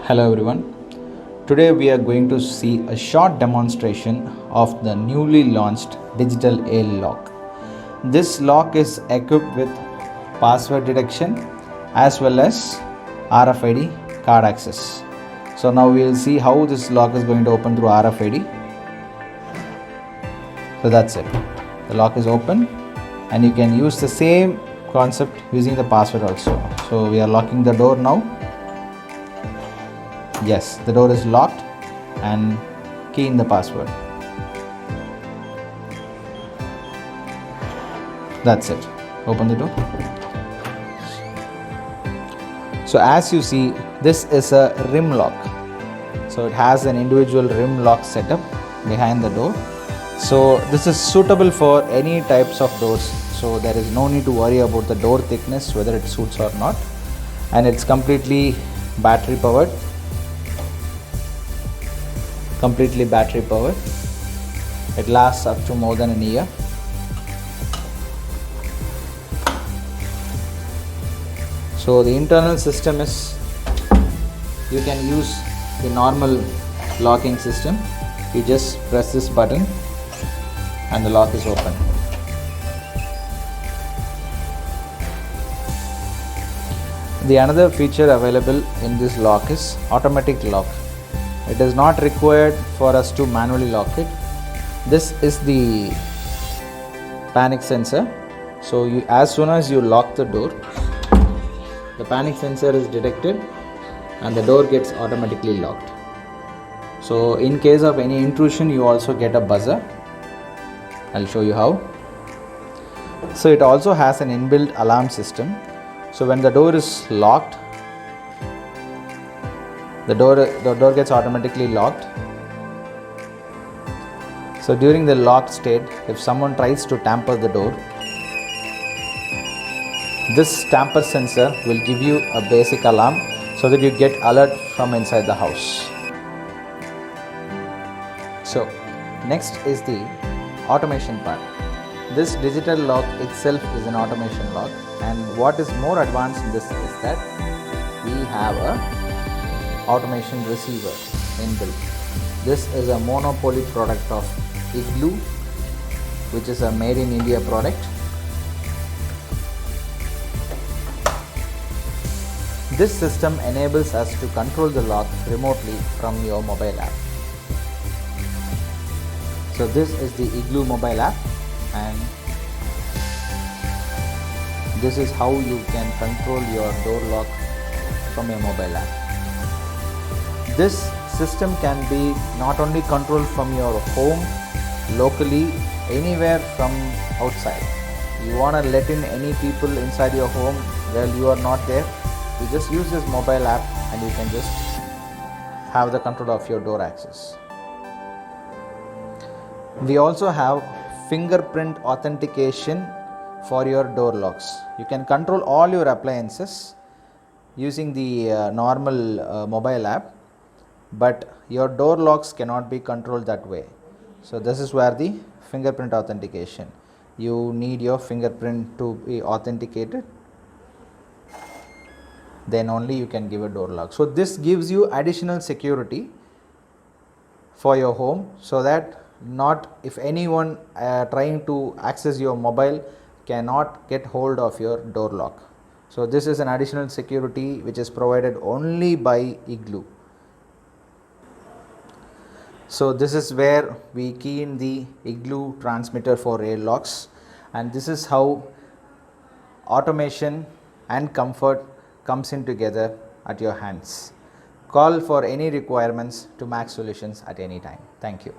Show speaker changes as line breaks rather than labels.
Hello everyone. Today we are going to see a short demonstration of the newly launched digital AL lock. This lock is equipped with password detection as well as RFID card access. So now we will see how this lock is going to open through RFID. So that's it. The lock is open and you can use the same concept using the password also. So we are locking the door now. Yes, the door is locked and key in the password. That's it. Open the door. So as you see, this is a rim lock. So it has an individual rim lock setup behind the door. So this is suitable for any types of doors. So there is no need to worry about the door thickness, whether it suits or not. And it's completely battery powered. It lasts up to more than a year. So the internal system is, you can use the normal locking system. You just press this button and the lock is open. The another feature available in this lock is automatic lock. It is not required for us to manually lock it. This is the panic sensor. So as soon as you lock the door, the panic sensor is detected and the door gets automatically locked. So in case of any intrusion, you also get a buzzer. I'll show you how. So it also has an inbuilt alarm system. So when the door is locked, the door gets automatically locked. So during the locked state, if someone tries to tamper the door, this tamper sensor will give you a basic alarm so that you get alert from inside the house. So next is the automation part. This digital lock itself is an automation lock, and what is more advanced in this is that we have a automation receiver inbuilt. This is a monopoly product of Igloo, which is a made in India product. This system enables us to control the lock remotely from your mobile app. So this is the Igloo mobile app, and this is how you can control your door lock from your mobile app. This system can be not only controlled from your home, locally, anywhere from outside. You want to let in any people inside your home while you are not there, you just use this mobile app and you can just have the control of your door access. We also have fingerprint authentication for your door locks. You can control all your appliances using the normal mobile app, but your door locks cannot be controlled that way. So this is where the fingerprint authentication. You need your fingerprint to be authenticated, then only you can give a door lock. So this gives you additional security for your home, so that not if anyone trying to access your mobile cannot get hold of your door lock. So this is an additional security which is provided only by Igloo. So this is where we key in the Igloo transmitter for AL locks, and this is how automation and comfort comes in together at your hands. Call for any requirements to Max Solutions at any time. Thank you.